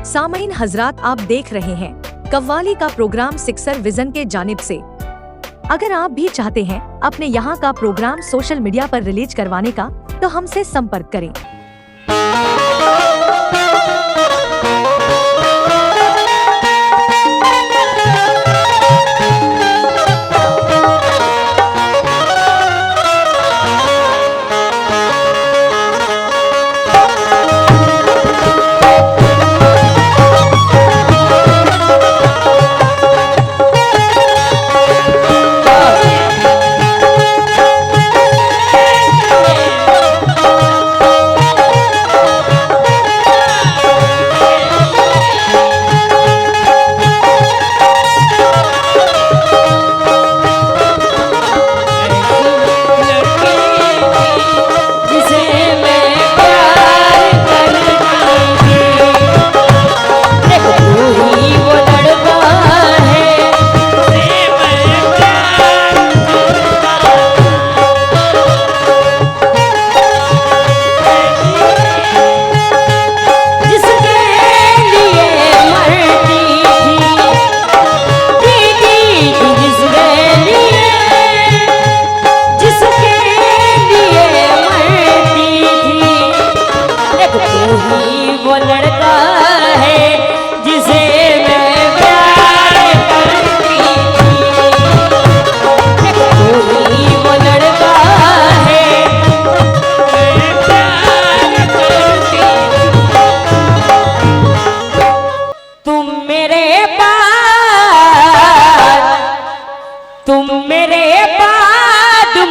सामईन हजरात, आप देख रहे हैं कव्वाली का प्रोग्राम सिक्सर विजन के जानिब से। अगर आप भी चाहते हैं अपने यहाँ का प्रोग्राम सोशल मीडिया पर रिलीज करवाने का, तो हमसे संपर्क करें।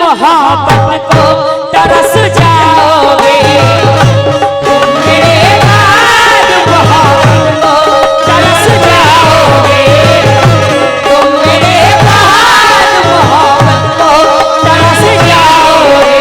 मोहब्बत को तरस जाओगे, तुम मेरे बाद मोहब्बत को तरस जाओगे, तुम मेरे बाद मोहब्बत को तरस जाओगे,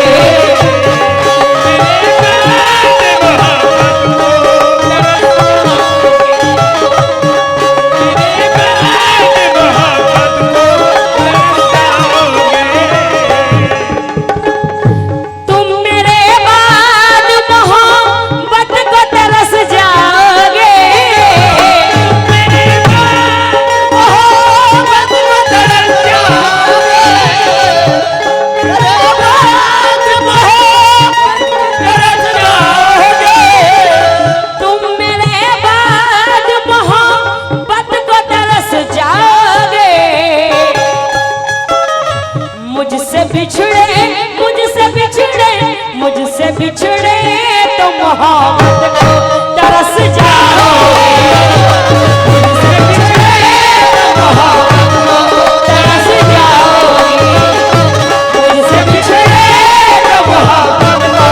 बिछड़े तो मोहब्बत को तरस जाओगे, मुझसे बिछड़े तो मोहब्बत को तरस जाओगे, मुझसे बिछड़े तो मोहब्बत को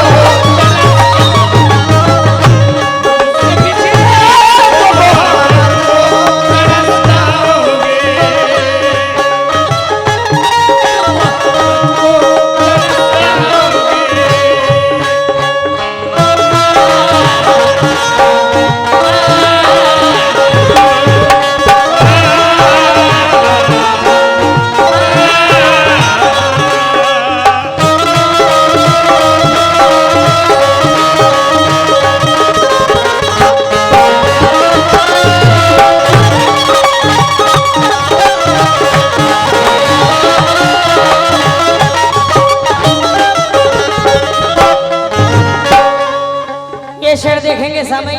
शेर देखेंगे सामई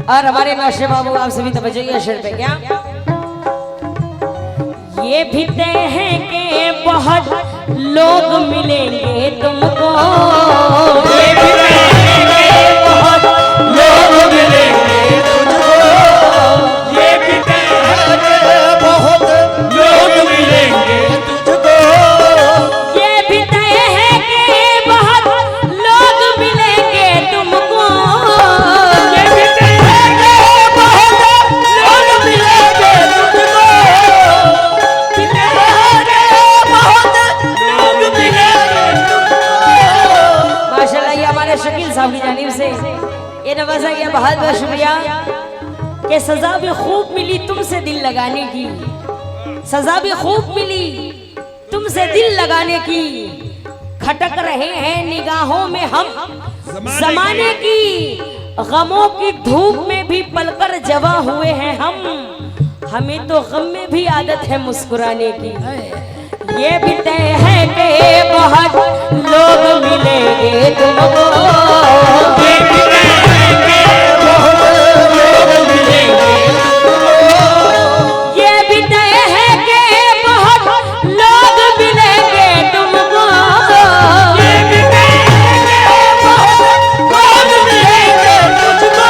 और हमारे नौशे बाबू आप सभी तवज्जो ये शेर पे क्या ये भी तय है कि बहुत लोग मिलेंगे तुमको, ये भी तय है कि बहुत लोग मिलेंगे तुमको, ये भी तय है कि बहुत लोग मिलेंगे तुझको, ये भी तय है कि बहुत लोग मिलेंगे तुमको, ये भी तय है कि बहुत लोग मिलेंगे तुमको, माशाल्लाह ये हमारे शकील साहब की जानिब से ये नवाजा गया, बहुत बहुत शुक्रिया कि सजा भी खूब मिली तुमसे दिल लगाने की, सजा भी खूब मिली तुमसे दिल लगाने की, खटक रहे हैं निगाहों में हम जमाने की गमों की धूप में भी पलकर जवा हुए हैं हम। हमें तो गम में भी आदत है मुस्कुराने की। ये भी तय है कि बहुत लोग मिलेंगे तुमको, ये भी तय है कि बहुत लोग मिलेंगे तुमको, ये भी तय है कि बहुत लोग मिलेंगे तुमको, ये भी तय है कि बहुत लोग मिलेंगे तुझको,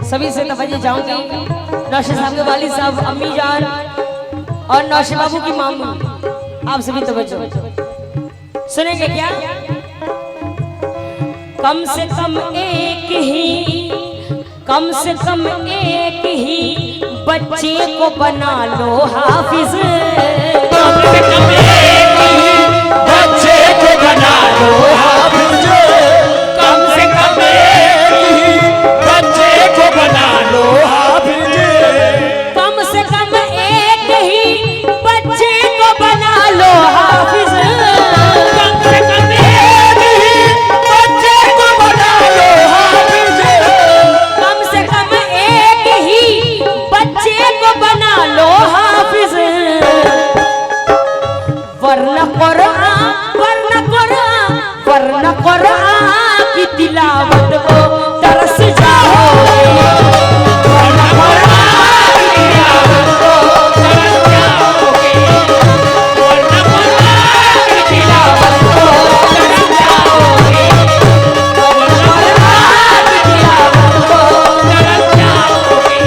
सभी से तवज्जो चाहूंगी। नौशाद साहब के वालिद साहब, अम्मी जान और नौशाद बाबू की मामू, आप सभी तवज्जो सुनेंगे क्या? कम से कम एक ही, कम से कम एक ही बच्चे को बना लो हाफिज, कम से कम एक ही बच्चे को बना लो हाफिज, कम से कम एक ही बच्चे को बना लो हाफिज, कम से कम एक ही बच्चे को बना लो हाफिज, कम से कम एक ही बच्चे को बना लो हाफिज, कम से कम एक ही बच्चे को बना लो हाफिज, वरना कुरान, वरना कुरान, वरना कुरान की तिलावत को तरस जाओगे, वरना कुरान की तिलावत को तरस जाओगे, वरना कुरान की तिलावत को तरस जाओगे, वरना कुरान की तिलावत को तरस जाओगे,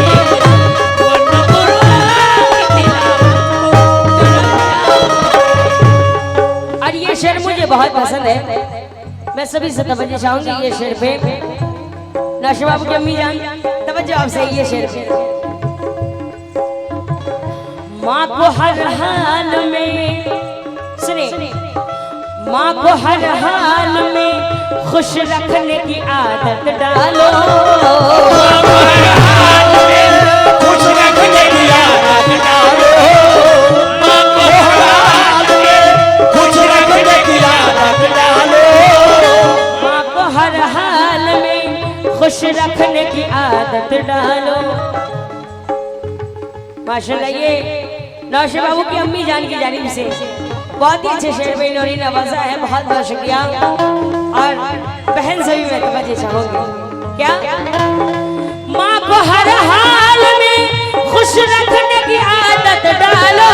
वरना कुरान की तिलावत को तरस जाओगे। और ये शेर मुझे बहुत पसंद है, मैं सभी से तवज्जो चाहूंगी ये शेर पे। नौशाद बाबू की अम्मी जान तवज्जो आपसे ये शेर पे। माँ को हर हाल में, सुने, माँ को हर हाल में खुश रखने की आदत डालो, माँ को हर हाल में खुश रखने की आदत डालो, माँ को हर हाल में खुश रखने की आदत डालो, माँ को हर हाल में खुश रखने की आदत डालो। माशाल्लाह, ये नौशाद बाबू की अम्मी जान की जानिब से बहुत ही अच्छे शेर में इन्होंने नवाजा है, बहुत बहुत शुक्रिया। और बहन सभी मैं तवज्जो चाहूंगी क्या? माँ को हर हाल में खुश रखने की आदत डालो,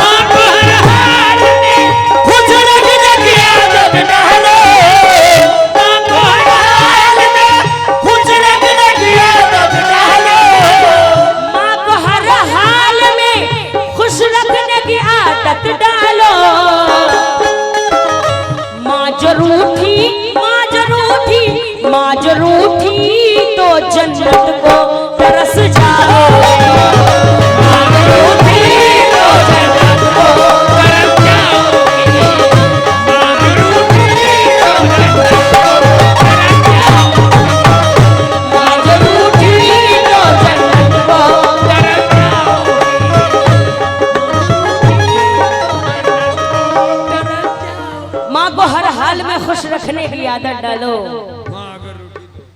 माँ को हर हाल में खुश रखने की आदत डालो, माँ को हर हाल में खुश रखने की आदत डालो, माँ को हर हाल में खुश रखने की आदत डालो। माँ जरूठी, माँ जरूठी, माँ जरूठी तो जन्नत को तरस जाओगे, माँ जरूठी तो जन्नत को तरस जाओगे, माँ जरूठी तो जन्नत को तरस जाओगे, माँ जरूठी तो जन्नत को तरस जाओगे। माँ को हर हाल में खुश रखने की आदत डालो।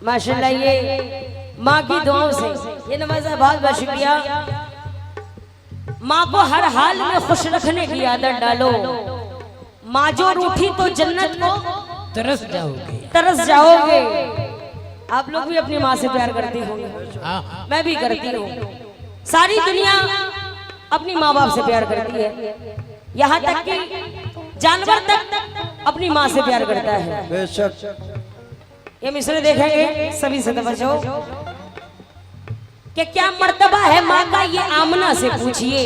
माशाल्लाह, ये माँ की दुआओं से ये नवाज है, बहुत बहुत शुक्रिया। माँ को हर हाल में खुश रखने की आदत डालो। माँ जो रूठी तो जन्नत को तरस जाओगे। तरस जाओगे। आप लोग भी अपनी माँ से प्यार करते होंगे, मैं भी करती हूँ। सारी दुनिया अपनी माँ बाप से प्यार करती है, यहाँ तक कि जानवर तक अपनी माँ से प्यार करता है। बेशक। ये मिसरे देखेंगे सभी से तवज्जो कि क्या मर्तबा है माँ का, ये आमना से पूछिए।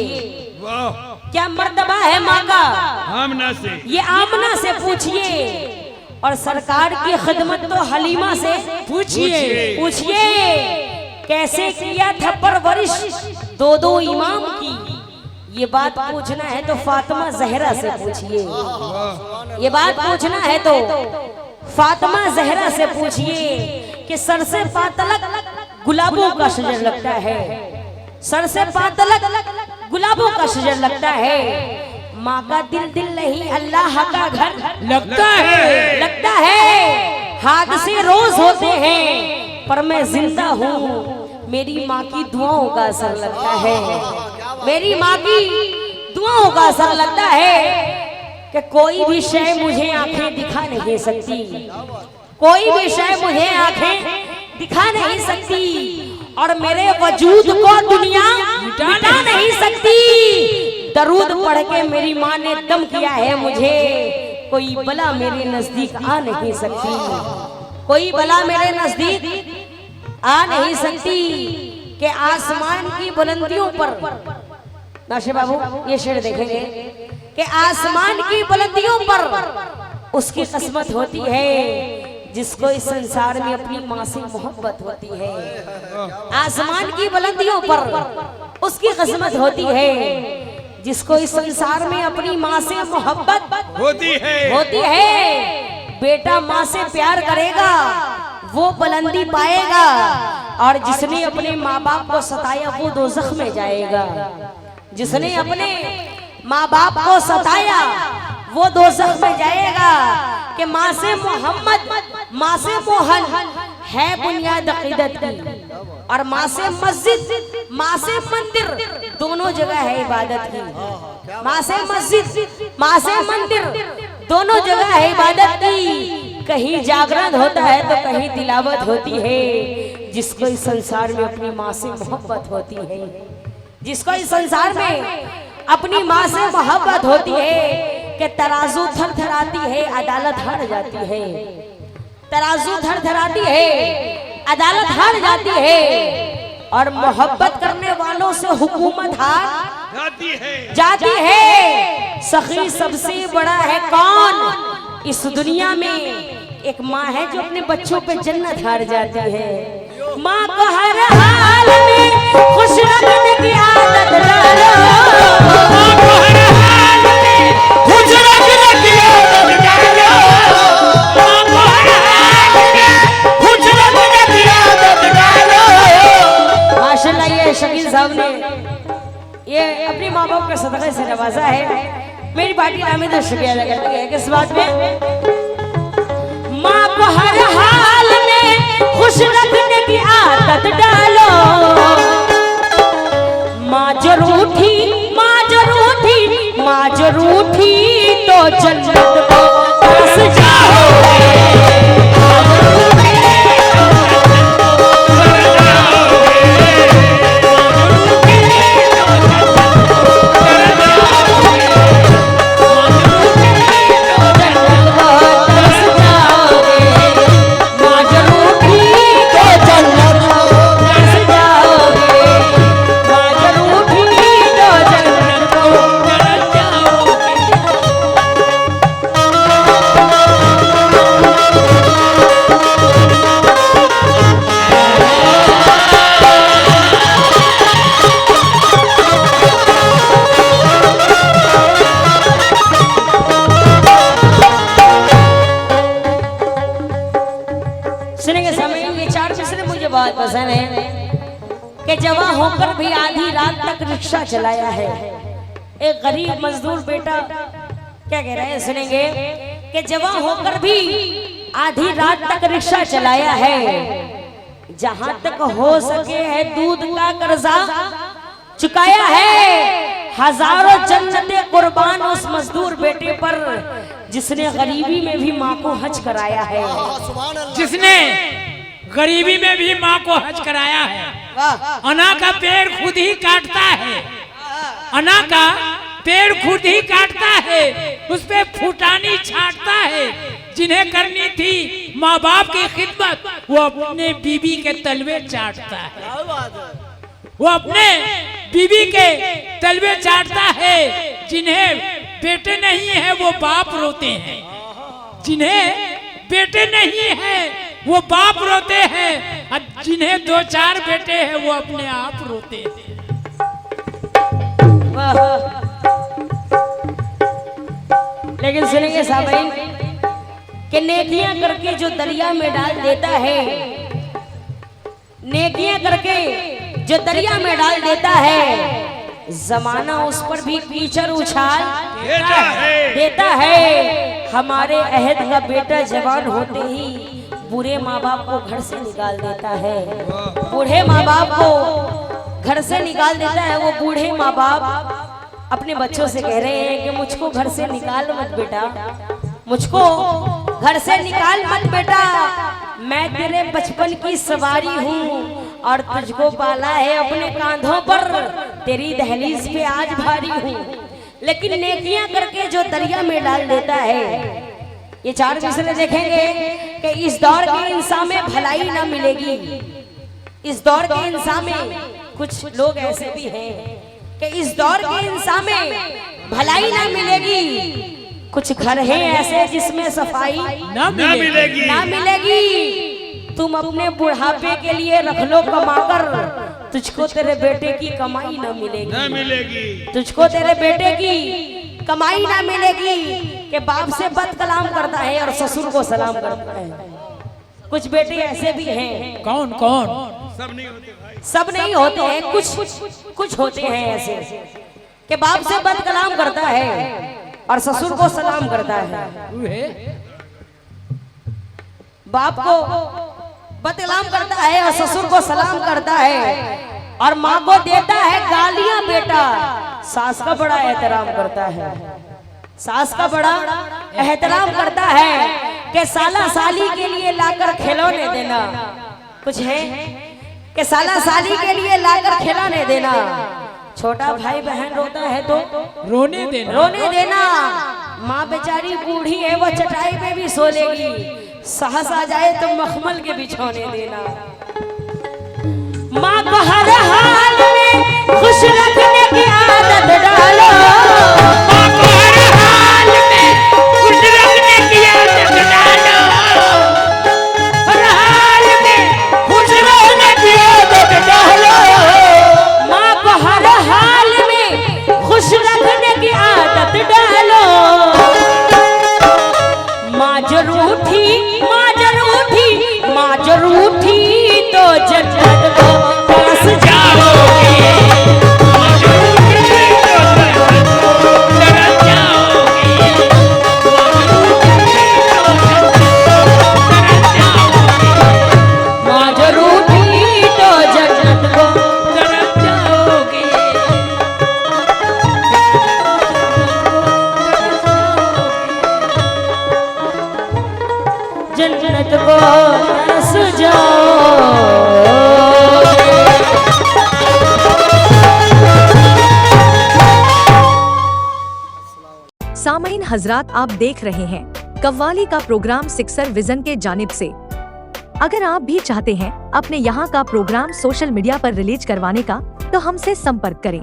क्या मर्तबा है माँ का, आमना से, ये आमना से पूछिए। और सरकार की खिदमत तो हलीमा से पूछिए। पूछिए कैसे किया था परवरिश दो दो इमाम की। ये बात पूछना है तो फातिमा जहरा से पूछिए। ये बात पूछना है तो फातिमा जहरा से पूछिए कि सर से पा तलक गुलाबों का शजर लगता है, सर से पा तलक गुलाबों का शजर लगता है। माँ का दिल दिल नहीं अल्लाह का घर लगता है। लगता है। हादसे रोज होते हैं पर मैं जिंदा हूँ, मेरी माँ की दुआओं का असर लगता है। मेरी माँ की दुआओं का असर लगता है कि कोई भी शय मुझे आंखें दिखा नहीं सकती, कोई भी शय मुझे आंखें दिखा नहीं सकती और मेरे वजूद को दुनिया मिटा नहीं सकती। दरूद पढ़ के मेरी माँ ने दम किया है मुझे, कोई बला मेरे नजदीक आ नहीं सकती, कोई बला मेरे नजदीक आ नहीं सकती। कि आसमान की बुलंदियों पर, नाशे बाबू ये शेर देखेंगे कि आसमान की बुलंदियों पर उसकी किस्मत होती है जिसको इस संसार में अपनी माँ से मोहब्बत होती है। आसमान की बुलंदियों पर उसकी किस्मत होती है जिसको इस संसार में अपनी माँ से मोहब्बत होती है। बेटा माँ से प्यार करेगा वो बुलंदी पाएगा और जिसने अपने माँ बाप को सताया वो दोज़ख में जाएगा। जिसने अपने माँ बाप को सताया वो दोज़ख में जाएगा। कि माँ से मोहम्मद, माँ से मोहन है बुनियाद अक़ीदत की, और माँ से मस्जिद, माँ से मंदिर दोनों जगह है इबादत की। माँ से मस्जिद, माँ से मंदिर दोनों जगह है इबादत की। कहीं जागरण होता है तो कहीं तिलावत होती है। जिसको इस संसार में अपनी माँ से मोहब्बत होती है, जिसको इस संसार में अपनी माँ से मोहब्बत होती है कि तराजू थरथराती है अदालत हार जाती है, तराजू थरथराती है अदालत हार जाती है। और मोहब्बत करने वालों से हुकूमत हार जाती है। सखी सबसे बड़ा है कौन इस दुनिया में? एक माँ है जो अपने बच्चों पे जन्नत हार जाती है। माँ को हर हाल में खुश रखने की आदत डालो, माँ को हर हाल में खुश रखने की आदत डालो, माँ को हर हाल में खुश रखने की आदत डालो। माशाल्लाह ये शकील साहब ने ये अपनी माँ बाप के सदक़े से नवाजा है। मेरी पार्टी नामी तो शुक्रिया अदा करती है किस बात में? माँ को हर हाल में खुश रखने की आदत डालो। माँ जो रूठी, माँ जो रूठी, माँ जो रूठी तो जन्नत को बस जाओगे। पसंद है कि जवां होकर भी आधी रात तक रिक्शा चलाया है। एक गरीब मजदूर बेटा क्या कह रहे हैं सुनेंगे कि जवां होकर भी आधी रात तक रिक्शा चलाया है। जहां तक हो सके है दूध का कर्जा चुकाया है। हजारों जन्नतें कुर्बान उस मजदूर बेटे पर जिसने गरीबी में भी माँ को हज कराया है। जिसने गरीबी में भी माँ को हज कराया है। अना का पेड़ खुद ही काटता है, अना का पेड़ खुद ही काटता है, उस पे फुटानी छाटता है। जिन्हें करनी थी माँ बाप की खिदमत, वो अपने बीबी के तलवे चाटता है। वो अपने बीबी के तलवे चाटता है। जिन्हें बेटे नहीं है वो बाप रोते हैं, जिन्हें बेटे नहीं है वो बाप रोते हैं, और जिन्हें 2-4 बेटे हैं वो अपने आप रोते हैं। लेकिन सुनेंगे साहब कि नेकियां करके जो दरिया में डाल देता है, नेकियां करके जो दरिया में डाल देता है, जमाना उस पर भी कीचड़ उछाल देता है। हमारे अहद का बेटा जवान होते ही बुरे माँ बाप को घर से निकाल देता है। बूढ़े माँ बाप को घर से निकाल देता है। वो बूढ़े माँ बाप अपने बच्चों से कह रहे हैं कि मुझको घर से निकाल मत बेटा, मुझको घर से निकाल मत बेटा, मैं तेरे बचपन की सवारी हूँ और तुझको पाला है अपने कांधों पर, तेरी दहलीज पे आज भारी हूँ। लेकिन नेकियां करके जो दरिया में डाल देता है, ये 4 मिसरे देखेंगे कि इस दौर के इंसान में भलाई ना मिलेगी। इस दौर के इंसान में कुछ लोग ऐसे भी हैं कि इस दौर के इंसान में भलाई ना मिलेगी। कुछ घर हैं ऐसे जिसमें सफाई ना मिलेगी। तुम अपने बुढ़ापे के लिए रख लो कमाकर, तुझको तेरे बेटे की कमाई ना मिलेगी। तुझको तेरे बेटे की कमाई ना मिलेगी। कि बाप से बद कलाम करता है और ससुर को सलाम करता है। कुछ बेटे ऐसे भी हैं। कौन कौन? सब नहीं होते हैं, कुछ होते हैं ऐसे कि बाप से बद कलाम करता है और ससुर को सलाम करता है। बाप को बदकलाम करता है और ससुर को सलाम करता है और माँ को देता है गालियां बेटा। सास का बड़ा एहतराम करता है, सास का बड़ा एहतराम करता है कि साला साली के लिए लाकर खिलौने देना। कुछ है कि साला साली के लिए लाकर खिलौने देना। छोटा भाई बहन रोता है तो रोने देना। माँ बेचारी बूढ़ी है, वो चटाई पे भी सो लेगी। साहस आ जाए तो मखमल के बिछौने देना। माँ को हर हाल में खुश रखने की आदत डालो। माँ को हर हाल में खुश रखने की आदत डालो। हर हाल में खुश रहने की आदत डालो। माँ को हर हाल में खुश रखने की आदत डालो। माँ जरूर उठी, माँ जरूर उठी, माँ जरूर उठी तो जन्नत को पास जाओगे। माँ जरूर उठी तो जन्नत को तरफ जाओगे। जन्नत को पास जाओगे। सामईन हजरात, आप देख रहे हैं कव्वाली का प्रोग्राम सिक्सर विजन के जानिब से। अगर आप भी चाहते हैं अपने यहाँ का प्रोग्राम सोशल मीडिया पर रिलीज करवाने का, तो हमसे संपर्क करें।